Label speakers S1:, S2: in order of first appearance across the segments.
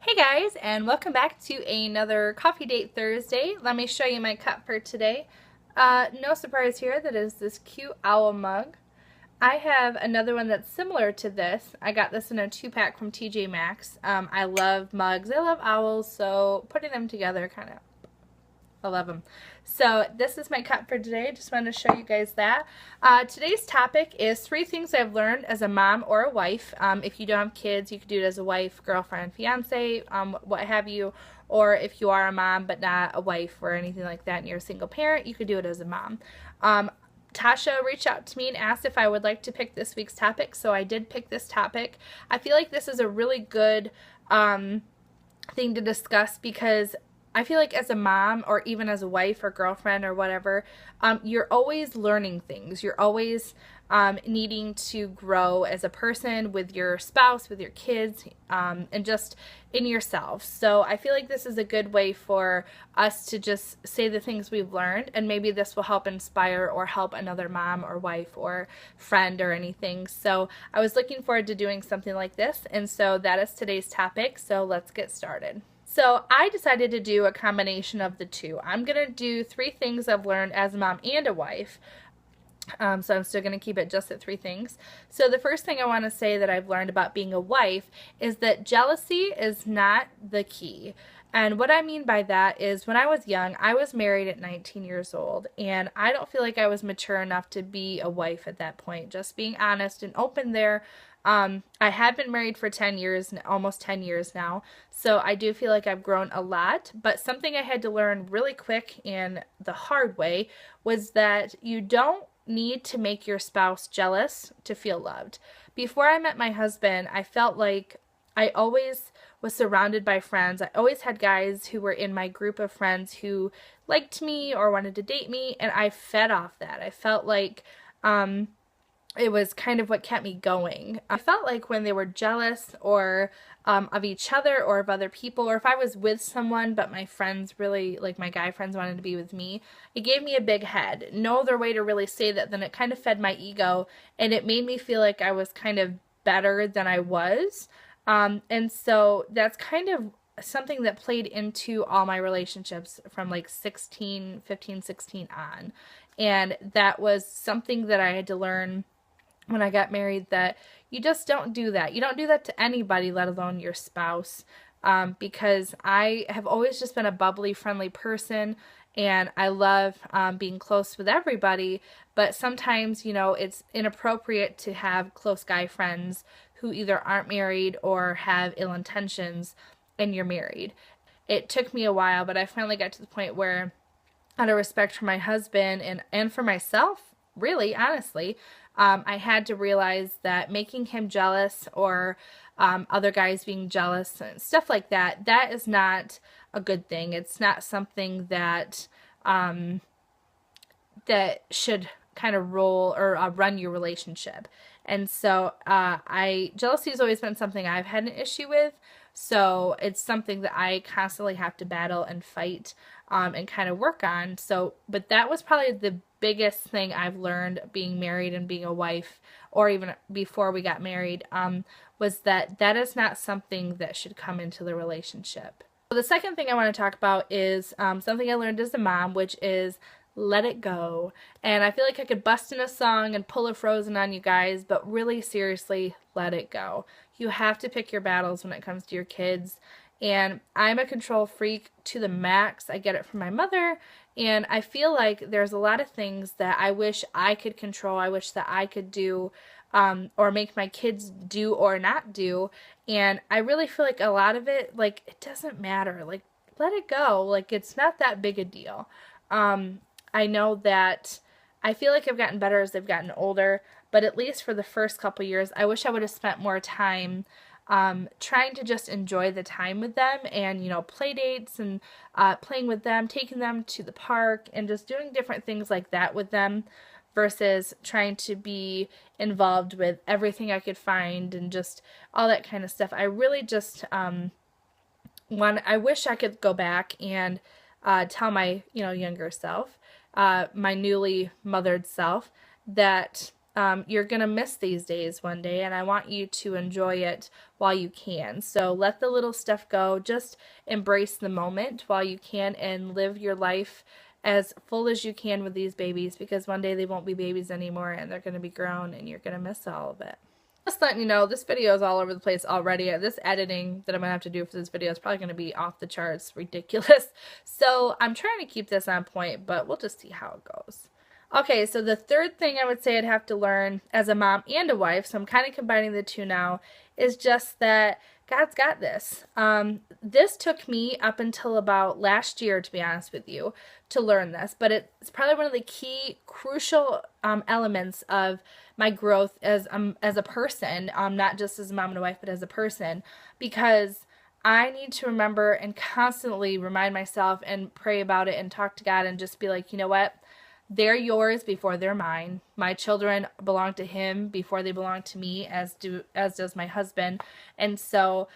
S1: Hey guys, and welcome back to another Coffee Date Thursday. Let me show you my cup for today. No surprise here, that is this cute owl mug. I have another one that's similar to this. I got this in a 2-pack from TJ Maxx. I love mugs, I love owls, so putting them together I love them. So this is my cup for today. I just wanted to show you guys that. Today's topic is 3 things I've learned as a mom or a wife. If you don't have kids, you could do it as a wife, girlfriend, fiance, what have you. Or if you are a mom but not a wife or anything like that and you're a single parent, you could do it as a mom. Tasha reached out to me and asked if I would like to pick this week's topic, so I did pick this topic. I feel like this is a really good thing to discuss because I feel like as a mom or even as a wife or girlfriend or whatever, you're always learning things. You're always needing to grow as a person with your spouse, with your kids, and just in yourself. So I feel like this is a good way for us to just say the things we've learned, and maybe this will help inspire or help another mom or wife or friend or anything. So I was looking forward to doing something like this, and so that is today's topic. So let's get started. So I decided to do a combination of the two. I'm going to do 3 things I've learned as a mom and a wife. So I'm still going to keep it just at 3 things. So the first thing I want to say that I've learned about being a wife is that jealousy is not the key. And what I mean by that is when I was young, I was married at 19 years old, and I don't feel like I was mature enough to be a wife at that point. Just being honest and open there. I have been married for 10 years, almost 10 years now, so I do feel like I've grown a lot, but something I had to learn really quick and the hard way was that you don't need to make your spouse jealous to feel loved. Before I met my husband, I felt like I always was surrounded by friends. I always had guys who were in my group of friends who liked me or wanted to date me, and I fed off that. I felt like it was kind of what kept me going. I felt like when they were jealous or of each other or of other people, or if I was with someone but my friends really, like my guy friends, wanted to be with me, it gave me a big head. No other way to really say that than it kind of fed my ego, and it made me feel like I was kind of better than I was. And so that's kind of something that played into all my relationships from like 16, 15, 16 on. And that was something that I had to learn when I got married, that you just don't do that. You don't do that to anybody, let alone your spouse, because I have always just been a bubbly, friendly person, and I love being close with everybody, but sometimes, you know, it's inappropriate to have close guy friends who either aren't married or have ill intentions, and you're married. It took me a while, but I finally got to the point where, out of respect for my husband and for myself, really, honestly, I had to realize that making him jealous or other guys being jealous and stuff like that, that is not a good thing. It's not something that that should kind of roll or run your relationship. And so jealousy has always been something I've had an issue with. So it's something that I constantly have to battle and fight and kind of work on. So, but that was probably the biggest thing I've learned being married and being a wife, or even before we got married, was that that is not something that should come into the relationship. So the second thing I want to talk about is something I learned as a mom, which is let it go. And I feel like I could bust in a song and pull a Frozen on you guys, but really seriously, let it go. You have to pick your battles when it comes to your kids. And I'm a control freak to the max. I get it from my mother, and I feel like there's a lot of things that I wish I could control. I wish that I could do or make my kids do or not do. And I really feel like a lot of it, like, it doesn't matter. Like, let it go. Like, it's not that big a deal. I know that I feel like I've gotten better as they've gotten older, but at least for the first couple years, I wish I would have spent more time trying to just enjoy the time with them, and, you know, play dates and playing with them, taking them to the park, and just doing different things like that with them, versus trying to be involved with everything I could find and just all that kind of stuff. I really just I wish I could go back and tell my, you know, younger self, my newly mothered self, that you're going to miss these days one day, and I want you to enjoy it while you can. So let the little stuff go. Just embrace the moment while you can and live your life as full as you can with these babies, because one day they won't be babies anymore and they're going to be grown and you're going to miss all of it. Just letting you know, this video is all over the place already. This editing that I'm going to have to do for this video is probably going to be off the charts, ridiculous. So I'm trying to keep this on point, but we'll just see how it goes. Okay, so the third thing I would say I'd have to learn as a mom and a wife, so I'm kind of combining the two now, is just that God's got this. This took me up until about last year, to be honest with you, to learn this, but it's probably one of the key, crucial elements of my growth as a person, not just as a mom and a wife, but as a person, because I need to remember and constantly remind myself and pray about it and talk to God and just be like, you know what? They're yours before they're mine. My children belong to Him before they belong to me, as does my husband. And so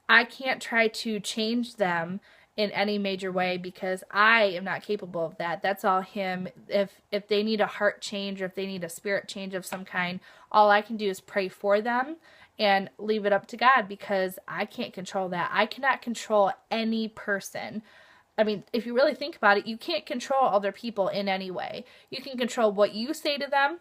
S1: I can't try to change them in any major way because I am not capable of that. That's all Him. If they need a heart change or if they need a spirit change of some kind, all I can do is pray for them and leave it up to God, because I can't control that. I cannot control any person. I mean, if you really think about it, you can't control other people in any way. You can control what you say to them.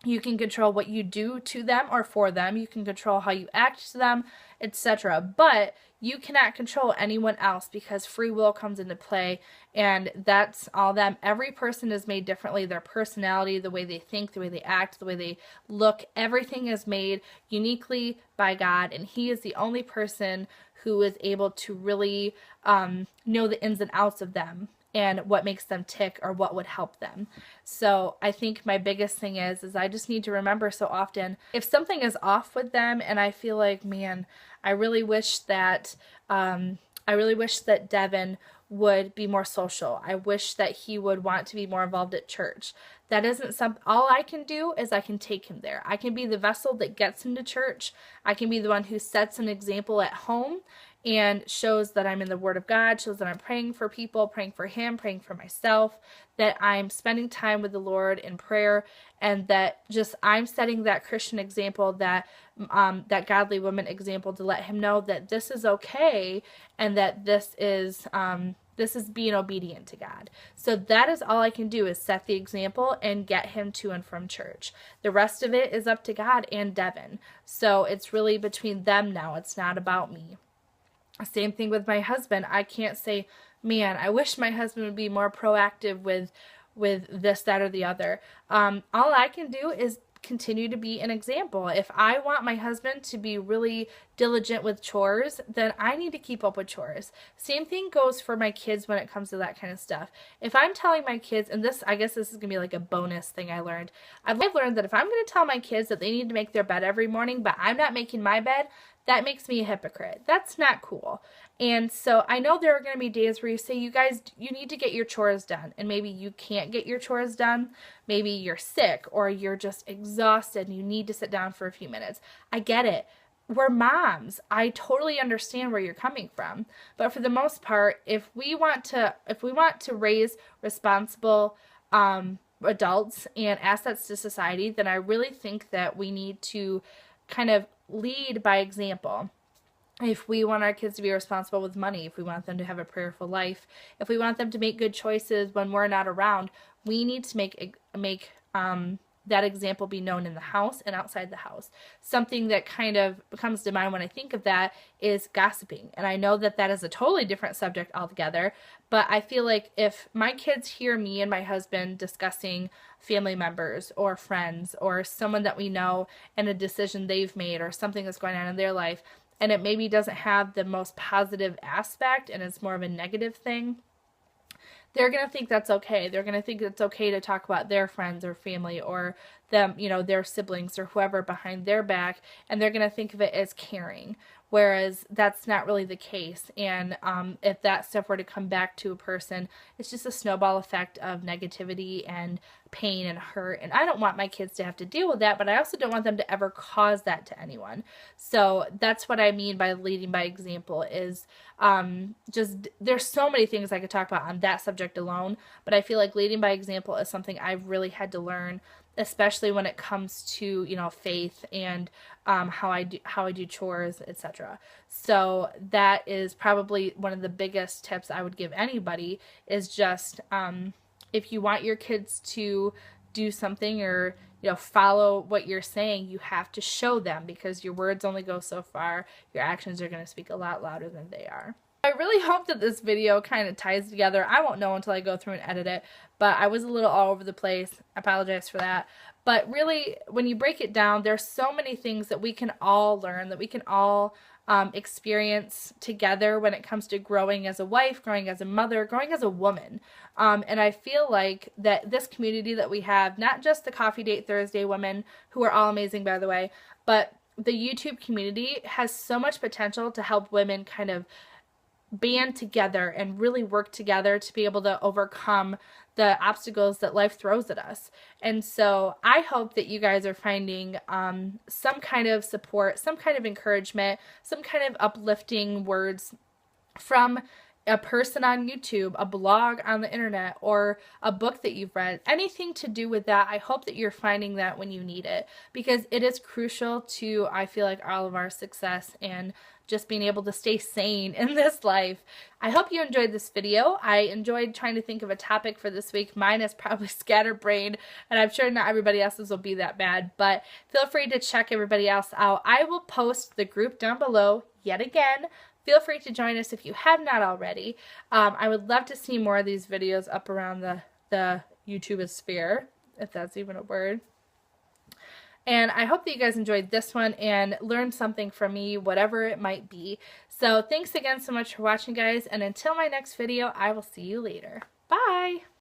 S1: You can control what you do to them or for them. You can control how you act to them, etc. But you cannot control anyone else, because free will comes into play, and that's all them. Every person is made differently. Their personality, the way they think, the way they act, the way they look, everything is made uniquely by God, and He is the only person who is able to really know the ins and outs of them and what makes them tick or what would help them. So I think my biggest thing is I just need to remember so often, if something is off with them and I feel like, man, I really wish that Devin would be more social. I wish that he would want to be more involved at church. That isn't something, all I can do is I can take him there. I can be the vessel that gets him to church. I can be the one who sets an example at home and shows that I'm in the Word of God, shows that I'm praying for people, praying for him, praying for myself, that I'm spending time with the Lord in prayer, and that just I'm setting that Christian example, that godly woman example, to let him know that this is okay and that this is being obedient to God. So that is all I can do, is set the example and get him to and from church. The rest of it is up to God and Devin. So it's really between them now. It's not about me. Same thing with my husband. I can't say, man, I wish my husband would be more proactive with this, that, or the other. All I can do is continue to be an example. If I want my husband to be really diligent with chores, then I need to keep up with chores. Same thing goes for my kids when it comes to that kind of stuff. If I'm telling my kids, and this, I guess this is going to be like a bonus thing I learned. I've learned that if I'm going to tell my kids that they need to make their bed every morning, but I'm not making my bed, that makes me a hypocrite. That's not cool. And so I know there are going to be days where you say, you guys, you need to get your chores done. And maybe you can't get your chores done. Maybe you're sick or you're just exhausted and you need to sit down for a few minutes. I get it. We're moms. I totally understand where you're coming from. But for the most part, if we want to raise responsible adults and assets to society, then I really think that we need to kind of lead by example. If we want our kids to be responsible with money, if we want them to have a prayerful life, if we want them to make good choices when we're not around, we need to make that example be known in the house and outside the house. Something that kind of comes to mind when I think of that is gossiping. And I know that that is a totally different subject altogether, but I feel like if my kids hear me and my husband discussing family members or friends or someone that we know and a decision they've made or something that's going on in their life, and it maybe doesn't have the most positive aspect and it's more of a negative thing, they're going to think that's okay. They're going to think it's okay to talk about their friends or family or them, their siblings or whoever behind their back, and they're going to think of it as caring, whereas that's not really the case. And if that stuff were to come back to a person, it's just a snowball effect of negativity and pain and hurt. And I don't want my kids to have to deal with that, but I also don't want them to ever cause that to anyone. So that's what I mean by leading by example, is just, there's so many things I could talk about on that subject alone, but I feel like leading by example is something I've really had to learn especially when it comes to, you know, faith and how I do chores, etc. So that is probably one of the biggest tips I would give anybody, is just if you want your kids to do something or, you know, follow what you're saying, you have to show them, because your words only go so far. Your actions are going to speak a lot louder than they are. I really hope that this video kind of ties together. I won't know until I go through and edit it, but I was a little all over the place. I apologize for that. But really, when you break it down, there's so many things that we can all learn, that we can all experience together when it comes to growing as a wife, growing as a mother, growing as a woman. And I feel like that this community that we have, not just the Coffee Date Thursday women, who are all amazing, by the way, but the YouTube community has so much potential to help women kind of band together and really work together to be able to overcome the obstacles that life throws at us. And so I hope that you guys are finding some kind of support, some kind of encouragement, some kind of uplifting words from a person on YouTube, a blog on the internet, or a book that you've read, anything to do with that. I hope that you're finding that when you need it, because it is crucial to, I feel like, all of our success and just being able to stay sane in this life. I hope you enjoyed this video. I enjoyed trying to think of a topic for this week. Mine is probably scatterbrained, and I'm sure not everybody else's will be that bad, but feel free to check everybody else out. I will post the group down below yet again. Feel free to join us if you have not already. I would love to see more of these videos up around the YouTube sphere, if that's even a word. And I hope that you guys enjoyed this one and learned something from me, whatever it might be. So thanks again so much for watching, guys. And until my next video, I will see you later. Bye!